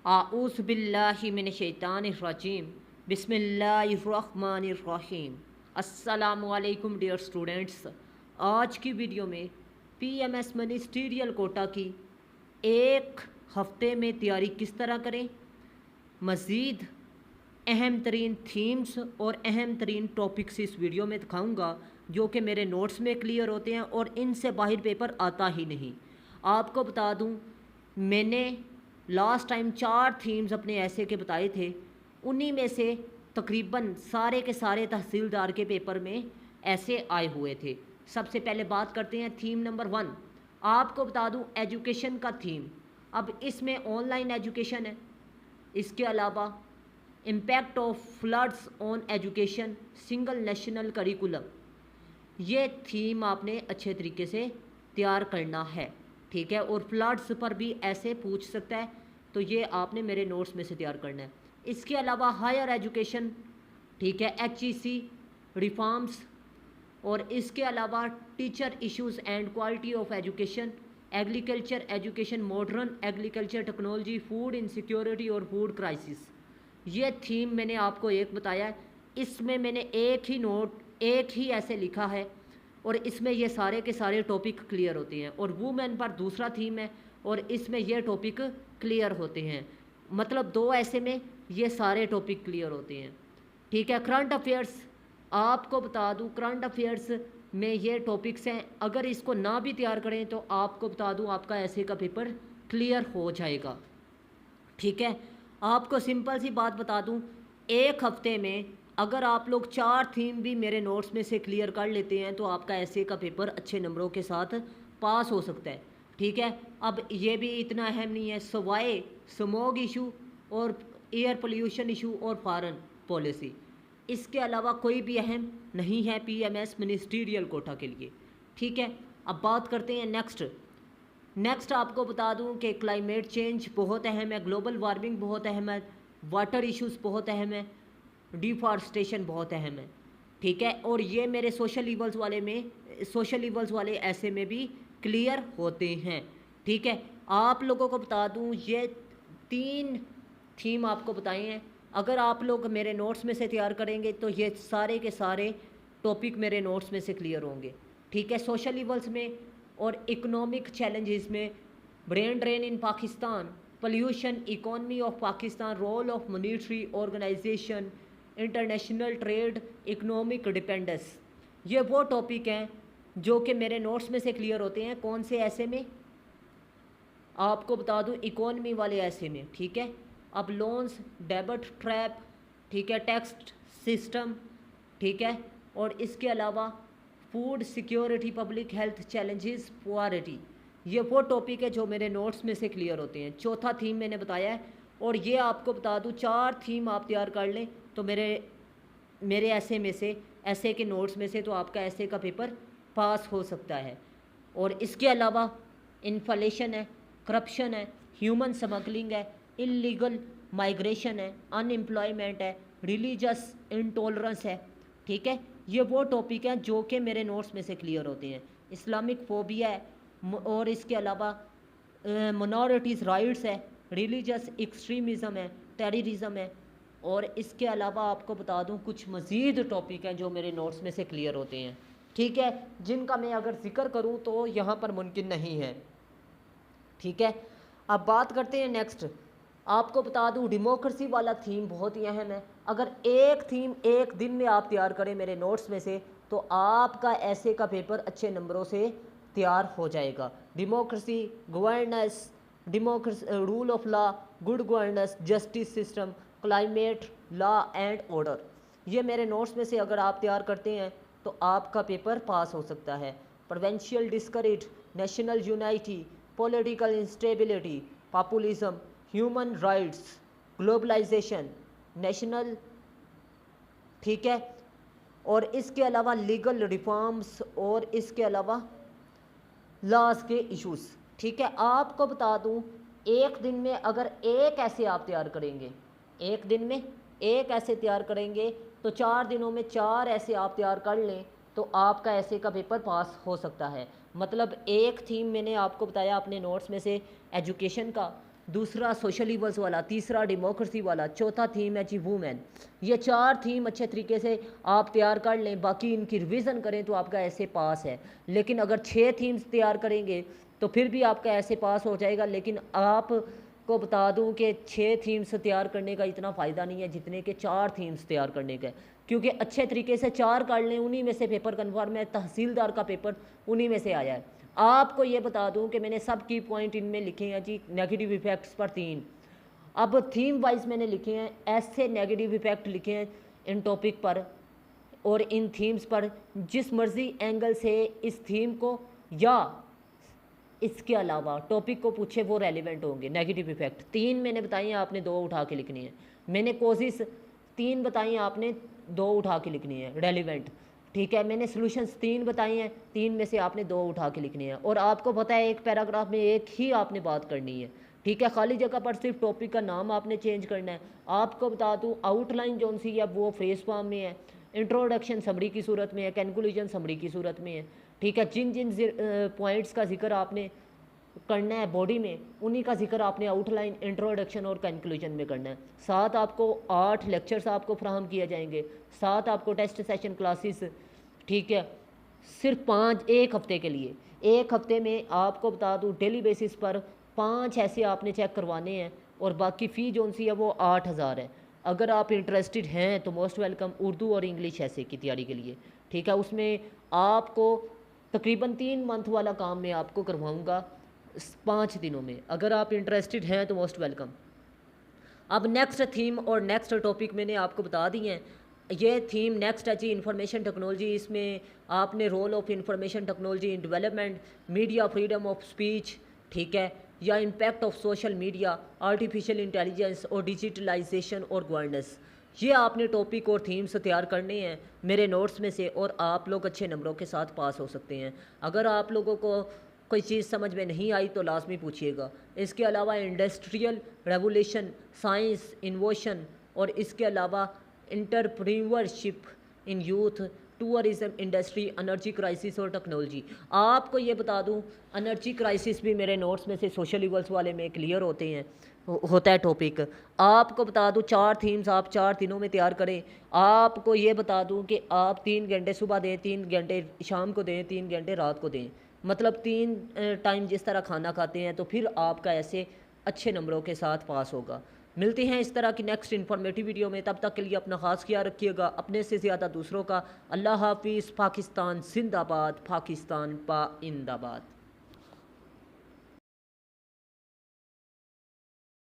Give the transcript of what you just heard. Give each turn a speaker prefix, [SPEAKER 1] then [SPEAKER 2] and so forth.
[SPEAKER 1] आऊज़ु बिल्लाहि मिनश शैतानिर रजीम बिस्मिल्लाहिर्रहमानिर्रहीम। अस्सलामु अलैकुम डियर स्टूडेंट्स। आज की वीडियो में पीएमएस मिनिस्टीरियल कोटा की एक हफ्ते में तैयारी किस तरह करें, मज़ीद अहम तरीन थीम्स और अहम तरीन टॉपिक्स इस वीडियो में दिखाऊंगा जो कि मेरे नोट्स में क्लियर होते हैं और इनसे बाहर पेपर आता ही नहीं। आपको बता दूं, मैंने लास्ट टाइम 4 थीम्स अपने ऐसे के बताए थे, उन्हीं में से तकरीबन सारे के सारे तहसीलदार के पेपर में ऐसे आए हुए थे। सबसे पहले बात करते हैं थीम नंबर 1। आपको बता दूं एजुकेशन का थीम। अब इसमें ऑनलाइन एजुकेशन है, इसके अलावा impact of floods on education, single national curriculum. ये थीम आपने अच्छे तरीके से तैयार करना है, ठीक है। और फ्लड्स पर भी ऐसे पूछ सकता है, तो ये आपने मेरे नोट्स में से तैयार करना है। इसके अलावा हायर एजुकेशन, ठीक है, HEC रिफॉर्म्स, और इसके अलावा teacher issues and quality of education, agriculture education, modern agriculture technology, food insecurity और फूड क्राइसिस। ये थीम मैंने आपको एक बताया है, इसमें मैंने एक ही नोट, एक ही ऐसे लिखा है और इसमें ये सारे के सारे टॉपिक क्लियर होते हैं। और वुमेन पर दूसरा थीम है और इसमें ये टॉपिक क्लियर होते हैं। मतलब 2 ऐसे में ये सारे टॉपिक क्लियर होते हैं, ठीक है। करंट अफेयर्स, आपको बता दूं करंट अफेयर्स में ये टॉपिक्स हैं, अगर इसको ना भी तैयार करें तो आपको बता दूं आपका ऐसे का पेपर क्लियर हो जाएगा, ठीक है। आपको सिंपल सी बात बता दूं, एक हफ्ते में अगर आप लोग 4 थीम भी मेरे नोट्स में से क्लियर कर लेते हैं तो आपका ऐसे का पेपर अच्छे नंबरों के साथ पास हो सकता है, ठीक है। अब ये भी इतना अहम नहीं है, सवाए स्मॉग इशू और एयर पोल्यूशन इशू और फॉरेन पॉलिसी, इसके अलावा कोई भी अहम नहीं है पीएमएस मिनिस्टीरियल कोटा के लिए, ठीक है। अब बात करते हैं नेक्स्ट आपको बता दूं कि क्लाइमेट चेंज बहुत अहम है, ग्लोबल वार्मिंग बहुत अहम है, वाटर इश्यूज बहुत अहम है, डिफॉरेस्टेशन बहुत अहम है, ठीक है। और ये मेरे सोशल इवल्स वाले ऐसे में भी क्लियर होते हैं, ठीक है। आप लोगों को बता दूं ये 3 थीम आपको बताए हैं, अगर आप लोग मेरे नोट्स में से तैयार करेंगे तो ये सारे के सारे टॉपिक मेरे नोट्स में से क्लियर होंगे, ठीक है। सोशल इवल्स में और इकोनॉमिक चैलेंजेस में brain drain in Pakistan, pollution, economy of Pakistan, role of monetary organisation, international trade, economic dependence, ये वो टॉपिक हैं जो कि मेरे नोट्स में से क्लियर होते हैं। कौन से ऐसे में, आपको बता दूं इकोनॉमी वाले ऐसे में, ठीक है। अब लोन्स, डेबिट ट्रैप, ठीक है, टैक्स सिस्टम, ठीक है। और इसके अलावा food security, public health challenges, poverty, ये वो टॉपिक है जो मेरे नोट्स में से क्लियर होते हैं। चौथा थीम मैंने बताया है, और ये आपको बता दूं 4 थीम आप तैयार कर लें तो मेरे ऐसे में से, ऐसे के नोट्स में से तो आपका ऐसे का पेपर पास हो सकता है। और इसके अलावा इन्फ्लेशन है, करप्शन है, ह्यूमन स्मगलिंग है, इलीगल माइग्रेशन है, अनएम्प्लॉयमेंट है, रिलीजियस इंटॉलरेंस है, ठीक है। ये वो टॉपिक हैं जो कि मेरे नोट्स में से क्लियर होते हैं। इस्लामिक फोबिया है, और इसके अलावा मिनॉरिटीज़ राइट्स है, रिलीजियस एक्सट्रीमिज़म है, टेररिज्म है। और इसके अलावा आपको बता दूं कुछ मज़ीद टॉपिक हैं जो मेरे नोट्स में से क्लियर होते हैं, ठीक है, जिनका मैं अगर जिक्र करूं तो यहाँ पर मुमकिन नहीं है, ठीक है। अब बात करते हैं नेक्स्ट। आपको बता दूं डेमोक्रेसी वाला थीम बहुत ही अहम है, अगर एक थीम एक दिन में आप तैयार करें मेरे नोट्स में से तो आपका ऐसे का पेपर अच्छे नंबरों से तैयार हो जाएगा। Democracy, governance, democracy, rule of law, good governance, justice system, climate, law and order, ये मेरे नोट्स में से अगर आप तैयार करते हैं तो आपका पेपर पास हो सकता है। Provincial discourage, national unity, political instability, populism, human rights, globalisation, national, ठीक है। और इसके अलावा लीगल रिफॉर्म्स, और इसके अलावा लॉज के इश्यूज, ठीक है। आपको बता दूं एक दिन में अगर एक ऐसे आप तैयार करेंगे, एक दिन में एक ऐसे तैयार करेंगे तो 4 दिनों में 4 ऐसे आप तैयार कर लें तो आपका ऐसे का पेपर पास हो सकता है। मतलब एक थीम मैंने आपको बताया अपने नोट्स में से एजुकेशन का, दूसरा सोशल इवल्स वाला, तीसरा डेमोक्रेसी वाला, चौथा थीम है जी वूमेन। ये 4 थीम अच्छे तरीके से आप तैयार कर लें, बाकी इनकी रिवीजन करें तो आपका ऐसे पास है। लेकिन अगर 6 थीम्स तैयार करेंगे तो फिर भी आपका ऐसे पास हो जाएगा। लेकिन आपको बता दूं कि 6 थीम्स तैयार करने का इतना फ़ायदा नहीं है जितने के 4 थीम्स तैयार करने का, क्योंकि अच्छे तरीके से 4 कर लें, उन्हीं में से पेपर कन्फर्म है। तहसीलदार का पेपर उन्हीं में से आया है। आपको ये बता दूं कि मैंने सब की पॉइंट इनमें लिखे हैं जी। नेगेटिव इफेक्ट्स पर 3, अब थीम वाइज मैंने लिखे हैं, ऐसे नेगेटिव इफेक्ट लिखे हैं इन टॉपिक पर और इन थीम्स पर। जिस मर्जी एंगल से इस थीम को या इसके अलावा टॉपिक को पूछे वो रेलिवेंट होंगे। नेगेटिव इफेक्ट 3 मैंने बताई हैं, आपने 2 उठा के लिखनी है। मैंने कोशिश 3 बताई हैं, आपने 2 उठा के लिखनी है रेलिवेंट, ठीक है। मैंने सॉल्यूशंस 3 बताई हैं, 3 में से आपने 2 उठा के लिखनी है। और आपको पता है एक पैराग्राफ में एक ही आपने बात करनी है, ठीक है। खाली जगह पर सिर्फ टॉपिक का नाम आपने चेंज करना है। आपको बता दूँ आउटलाइन जौन सी है वो फ्रेज फॉर्म में है, इंट्रोडक्शन समरी की सूरत में है, कंक्लूजन समरी की सूरत में है, ठीक है। जिन जिन पॉइंट्स का जिक्र आपने करना है बॉडी में, उन्हीं का जिक्र आपने आउटलाइन, इंट्रोडक्शन और कंक्लूजन में करना है। साथ आपको 8 लेक्चर्स आपको फ्राहम किए जाएंगे, साथ आपको टेस्ट सेशन क्लासेस, ठीक है। सिर्फ 5 एक हफ्ते के लिए, एक हफ्ते में आपको बता दूँ डेली बेसिस पर 5 ऐसे आपने चेक करवाने हैं और बाकी फ़ी जोन सी है वो 8,000 है। अगर आप इंटरेस्टेड हैं तो मोस्ट वेलकम उर्दू और इंग्लिश ऐसे की तैयारी के लिए, ठीक है। उसमें आपको तकरीबन 3 मंथ वाला काम मैं आपको करवाऊँगा 5 दिनों में। अगर आप इंटरेस्टेड हैं तो मोस्ट वेलकम। अब नेक्स्ट थीम और नेक्स्ट टॉपिक मैंने आपको बता दी हैं। ये थीम नेक्स्ट है जी इंफॉर्मेशन टेक्नोलॉजी। इसमें आपने role of information technology in development, media, freedom of speech, ठीक है, या impact of social media, artificial intelligence और डिजिटलाइजेशन और गवर्नेंस, ये आपने टॉपिक और थीम्स तैयार करने हैं मेरे नोट्स में से और आप लोग अच्छे नंबरों के साथ पास हो सकते हैं। अगर आप लोगों को कोई चीज़ समझ में नहीं आई तो लाजमी पूछिएगा। इसके अलावा इंडस्ट्रियल रेवोल्यूशन, साइंस, इन्वोशन और इसके अलावा entrepreneurship in youth, tourism industry, energy crisis और टेक्नोलॉजी। आपको ये बता दूं एनर्जी क्राइसिस भी मेरे नोट्स में से सोशल इवल्स वाले में क्लियर होते हैं, होता है टॉपिक। आपको बता दूं 4 थीम्स आप 4 दिनों में तैयार करें। आपको ये बता दूं कि आप 3 घंटे सुबह दें, 3 घंटे शाम को दें, 3 घंटे रात को दें, मतलब 3 टाइम जिस तरह खाना खाते हैं, तो फिर आपका ऐसे अच्छे नंबरों के साथ पास होगा। मिलते हैं इस तरह की नेक्स्ट इन्फॉर्मेटिव वीडियो में। तब तक के लिए अपना ख़ास ख्याल रखिएगा, अपने से ज़्यादा दूसरों का। अल्लाह हाफिज़। पाकिस्तान जिंदाबाद, पाकिस्तान पाइंदाबाद।